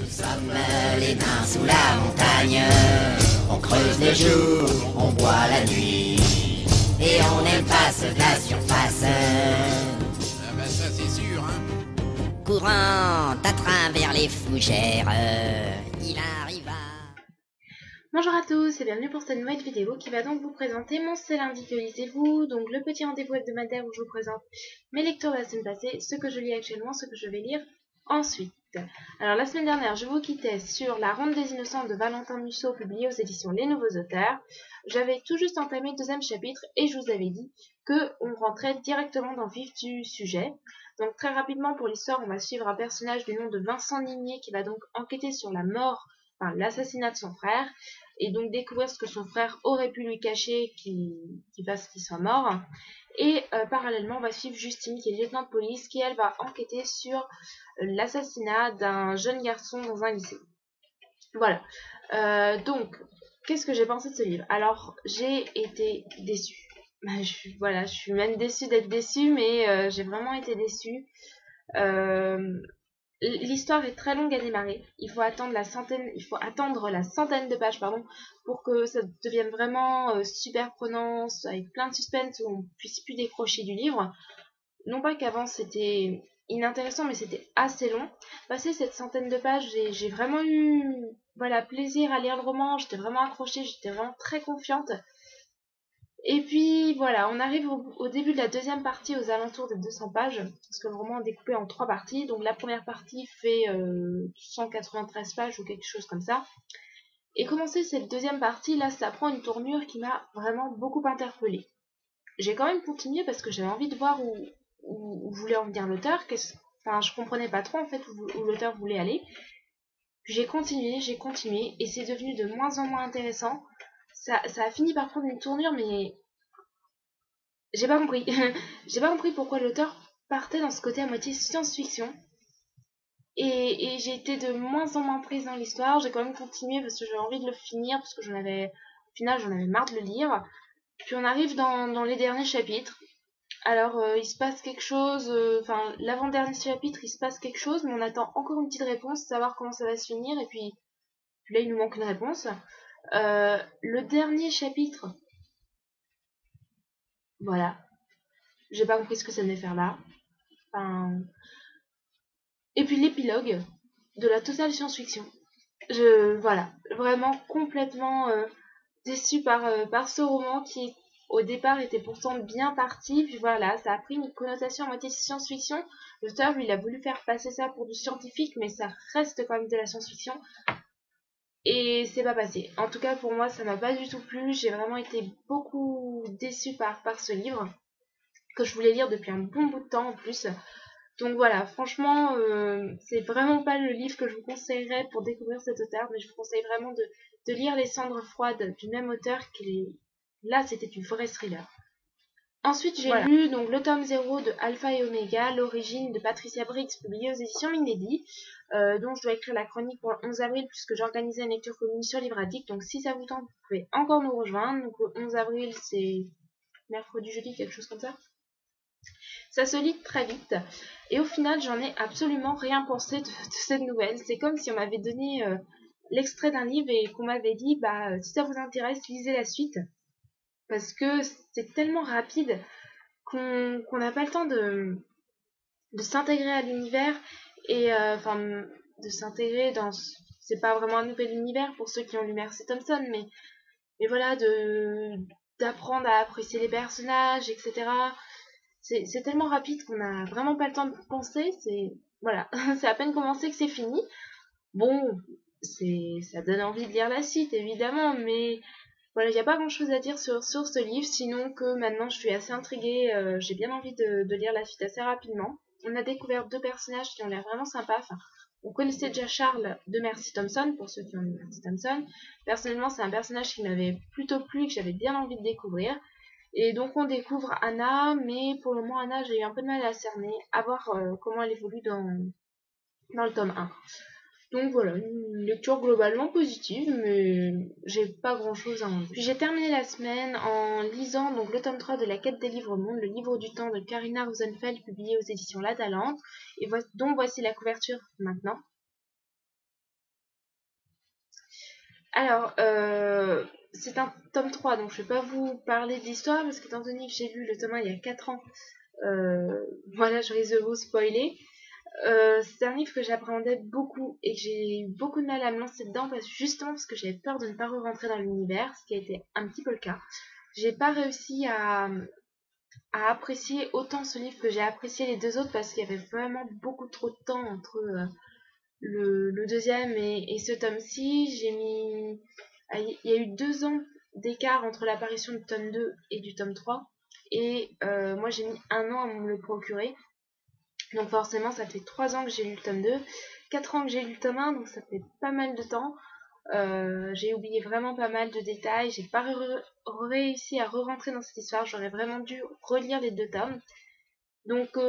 sommes les nains sous la montagne. On creuse le jour, on boit la nuit. Et on n'aime pas ceux de la surface. Ah bah ça c'est sûr, hein. Courant à train vers les fougères, il arriva. Bonjour à tous et bienvenue pour cette nouvelle vidéo qui va donc vous présenter mon C'est lundi que lisez-vous, donc le petit rendez-vous hebdomadaire où je vous présente mes lectures de la semaine passée, ce que je lis actuellement, ce que je vais lire ensuite. Alors la semaine dernière, je vous quittais sur La Ronde des Innocents de Valentin Musso, publié aux éditions Les Nouveaux Auteurs. J'avais tout juste entamé le deuxième chapitre et je vous avais dit qu'on rentrait directement dans le vif du sujet. Donc très rapidement pour l'histoire, on va suivre un personnage du nom de Vincent Nimier qui va donc enquêter sur la mort, enfin l'assassinat de son frère, et donc découvrir ce que son frère aurait pu lui cacher qui fasse qu'il soit mort. Et parallèlement, on va suivre Justine, qui est lieutenant de police, qui elle va enquêter sur l'assassinat d'un jeune garçon dans un lycée. Voilà. Donc, qu'est-ce que j'ai pensé de ce livre? Alors, j'ai été déçue. Je suis même déçue d'être déçue, mais j'ai vraiment été déçue. L'histoire est très longue à démarrer. Il faut attendre la centaine de pages, pour que ça devienne vraiment super prenant, avec plein de suspense, où on puisse plus décrocher du livre. Non pas qu'avant c'était inintéressant, mais c'était assez long. Passé cette centaine de pages, j'ai vraiment eu plaisir à lire le roman. J'étais vraiment accrochée, j'étais vraiment très confiante. Et puis voilà, on arrive au début de la deuxième partie, aux alentours des 200 pages, parce que le roman est découpé en 3 parties. Donc la première partie fait 193 pages ou quelque chose comme ça. Et commencer cette deuxième partie, là, ça prend une tournure qui m'a vraiment beaucoup interpellée. J'ai quand même continué parce que j'avais envie de voir où voulait en venir l'auteur. Enfin, je comprenais pas trop en fait où l'auteur voulait aller. Puis j'ai continué, et c'est devenu de moins en moins intéressant. Ça a fini par prendre une tournure, mais j'ai pas compris. J'ai pas compris pourquoi l'auteur partait dans ce côté à moitié science-fiction. Et j'ai été de moins en moins prise dans l'histoire. J'ai quand même continué parce que j'avais envie de le finir, parce que au final, j'en avais marre de le lire. Puis on arrive dans les derniers chapitres. Alors, il se passe quelque chose, l'avant-dernier chapitre, il se passe quelque chose, mais on attend encore une petite réponse, savoir comment ça va se finir, et puis là, il nous manque une réponse. Le dernier chapitre, voilà, j'ai pas compris ce que ça devait faire là. Et puis l'épilogue, de la totale science-fiction. Voilà, vraiment complètement déçue par ce roman qui, au départ, était pourtant bien parti. Puis voilà, ça a pris une connotation à moitié science-fiction. L'auteur, lui, il a voulu faire passer ça pour du scientifique, mais ça reste quand même de la science-fiction. Et c'est pas passé. En tout cas, pour moi, ça m'a pas du tout plu. J'ai vraiment été beaucoup déçue par ce livre, que je voulais lire depuis un bon bout de temps en plus. Donc voilà, franchement, c'est vraiment pas le livre que je vous conseillerais pour découvrir cet auteur, mais je vous conseille vraiment de lire Les Cendres froides du même auteur. Là, c'était du vrai thriller. Ensuite, j'ai lu donc le tome 0 de Alpha et Omega, l'origine de Patricia Briggs, publié aux éditions Milady, dont je dois écrire la chronique pour le 11 avril, puisque j'ai organisé une lecture commune sur Livratic. Donc si ça vous tente, vous pouvez encore nous rejoindre. Donc le 11 avril, c'est mercredi, jeudi, quelque chose comme ça. Ça se lit très vite, et au final, j'en ai absolument rien pensé de cette nouvelle. C'est comme si on m'avait donné l'extrait d'un livre et qu'on m'avait dit, si ça vous intéresse, lisez la suite. Parce que c'est tellement rapide qu'on n'a pas le temps de s'intégrer à l'univers, et de s'intégrer dans... C'est pas vraiment un nouvel univers pour ceux qui ont lu Mercy Thompson, mais voilà, d'apprendre à apprécier les personnages, etc. C'est tellement rapide qu'on n'a vraiment pas le temps de penser. Voilà, c'est à peine commencé que c'est fini. Bon, ça donne envie de lire la suite, évidemment, mais voilà, il n'y a pas grand chose à dire sur ce livre, sinon que maintenant je suis assez intriguée, j'ai bien envie de lire la suite assez rapidement. On a découvert 2 personnages qui ont l'air vraiment sympas. Enfin, on connaissait déjà Charles de Mercy Thompson, pour ceux qui ont lu Mercy Thompson. Personnellement, c'est un personnage qui m'avait plutôt plu et que j'avais bien envie de découvrir. Et donc on découvre Anna, mais pour le moment Anna, j'ai eu un peu de mal à cerner, à voir comment elle évolue dans le tome 1. Donc voilà, une lecture globalement positive, mais j'ai pas grand chose à en dire. Puis j'ai terminé la semaine en lisant donc le tome 3 de La Quête des Livres Mondes, le livre du temps de Carina Rosenfeld, publié aux éditions La Talente, et dont voici la couverture maintenant. Alors, c'est un tome 3, donc je vais pas vous parler de l'histoire, parce qu'étant donné que j'ai lu le tome 1 il y a 4 ans, voilà, je risque de vous spoiler. C'est un livre que j'appréhendais beaucoup et que j'ai eu beaucoup de mal à me lancer dedans, justement parce que j'avais peur de ne pas rentrer dans l'univers, ce qui a été un petit peu le cas. J'ai pas réussi à apprécier autant ce livre que j'ai apprécié les deux autres, parce qu'il y avait vraiment beaucoup trop de temps entre le deuxième et ce tome-ci. Il y a eu 2 ans d'écart entre l'apparition du tome 2 et du tome 3, et moi j'ai mis 1 an à me le procurer. Donc forcément, ça fait 3 ans que j'ai lu le tome 2, 4 ans que j'ai lu le tome 1, donc ça fait pas mal de temps. J'ai oublié vraiment pas mal de détails, j'ai pas réussi à re-rentrer dans cette histoire, j'aurais vraiment dû relire les 2 tomes. Donc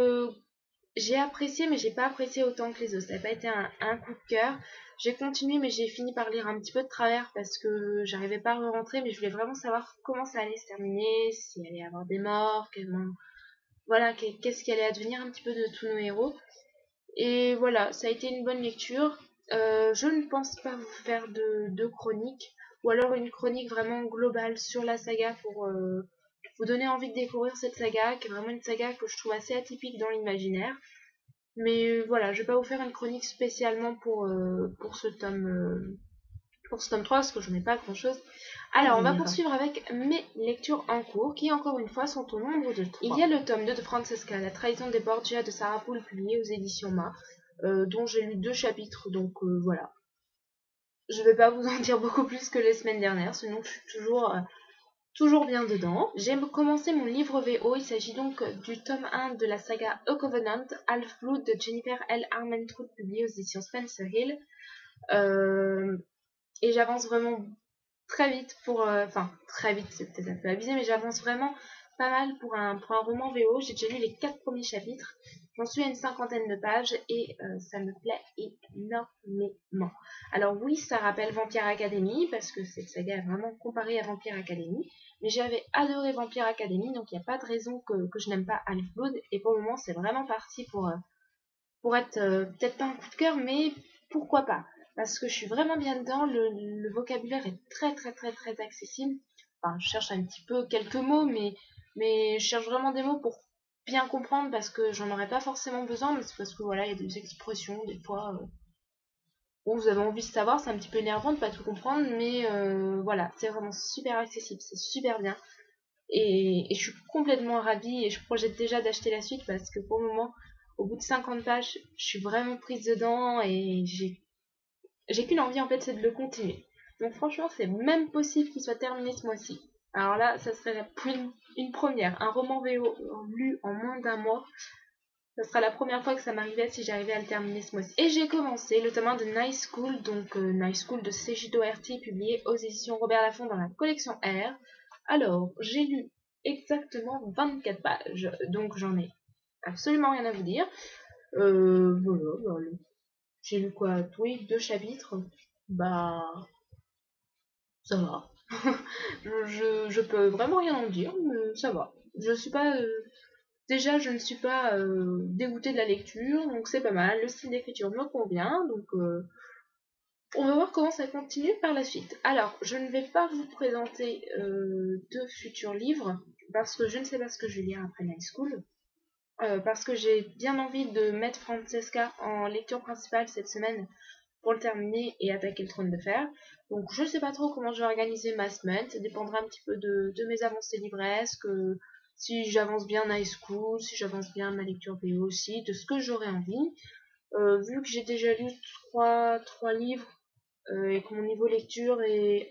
j'ai apprécié, mais j'ai pas apprécié autant que les autres, ça n'a pas été un coup de cœur. J'ai continué, mais j'ai fini par lire un petit peu de travers parce que j'arrivais pas à re-rentrer, mais je voulais vraiment savoir comment ça allait se terminer, s'il allait y avoir des morts, voilà, qu'est-ce qui allait advenir un petit peu de tous nos héros. Et voilà, ça a été une bonne lecture. Je ne pense pas vous faire de chronique, ou alors une chronique vraiment globale sur la saga pour vous donner envie de découvrir cette saga, qui est vraiment une saga que je trouve assez atypique dans l'imaginaire. Mais voilà, je vais pas vous faire une chronique spécialement pour ce tome 3, parce que je n'ai pas grand chose. Alors, on va poursuivre avec mes lectures en cours, qui encore une fois sont au nombre de 3. Il y a le tome 2 de Francesca, La trahison des Borgia de Sarah Poole, publié aux éditions Ma, dont j'ai lu 2 chapitres, donc voilà. Je vais pas vous en dire beaucoup plus que les semaines dernières, sinon je suis toujours bien dedans. J'ai commencé mon livre VO, il s'agit donc du tome 1 de la saga A Covenant, Half-Blood de Jennifer L. Armentrout, publié aux éditions Spencer Hill. Et j'avance vraiment très vite très vite, c'est peut-être un peu abusé, mais j'avance vraiment pas mal pour un roman VO. J'ai déjà lu les 4 premiers chapitres, j'en suis à une 50aine de pages et ça me plaît énormément. Alors oui, ça rappelle Vampire Academy, parce que cette saga est vraiment comparée à Vampire Academy, mais j'avais adoré Vampire Academy, donc il n'y a pas de raison que je n'aime pas Half-Blood, et pour le moment c'est vraiment parti pour être peut-être pas un coup de cœur, mais pourquoi pas, parce que je suis vraiment bien dedans. Le vocabulaire est très très très très accessible. Enfin, je cherche un petit peu quelques mots, mais je cherche vraiment des mots pour bien comprendre, parce que j'en aurais pas forcément besoin, mais c'est parce que voilà, il y a des expressions des fois où vous avez envie de savoir, c'est un petit peu énervant de pas tout comprendre, mais voilà, c'est vraiment super accessible, c'est super bien. Et je suis complètement ravie, et je projette déjà d'acheter la suite, parce que pour le moment, au bout de 50 pages, je suis vraiment prise dedans, et j'ai qu'une envie en fait, c'est de le continuer. Donc franchement, c'est même possible qu'il soit terminé ce mois-ci. Alors là, ça serait une première, un roman VO lu en moins d'1 mois. Ça sera la première fois que ça m'arrivait, si j'arrivais à le terminer ce mois-ci. Et j'ai commencé le tome 1 de Night School, donc Night School de Seiji Doherty, publié aux éditions Robert Laffont dans la collection R. Alors, j'ai lu exactement 24 pages, donc j'en ai absolument rien à vous dire. Voilà, j'ai lu quoi? Oui, 2 chapitres. Bah, ça va. je peux vraiment rien en dire, mais ça va. Je suis pas... Déjà, je ne suis pas dégoûtée de la lecture, donc c'est pas mal. Le style d'écriture me convient, donc on va voir comment ça continue par la suite. Alors, je ne vais pas vous présenter de futurs livres, parce que je ne sais pas ce que je vais lire après Night School. Parce que j'ai bien envie de mettre Francesca en lecture principale cette semaine pour le terminer et attaquer le trône de fer. Donc je ne sais pas trop comment je vais organiser ma semaine, ça dépendra un petit peu de mes avancées livresques, si j'avance bien High School, si j'avance bien ma lecture VO aussi, de ce que j'aurai envie. Vu que j'ai déjà lu 3 livres et que mon niveau lecture est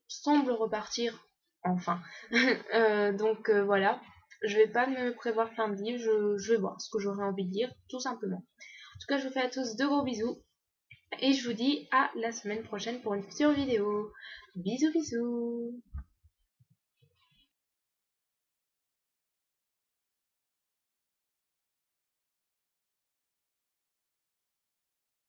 semble repartir enfin. Donc voilà, je vais pas me prévoir plein de livres, je vais voir ce que j'aurai envie de lire, tout simplement. En tout cas, je vous fais à tous de gros bisous. Et je vous dis à la semaine prochaine pour une future vidéo. Bisous bisous.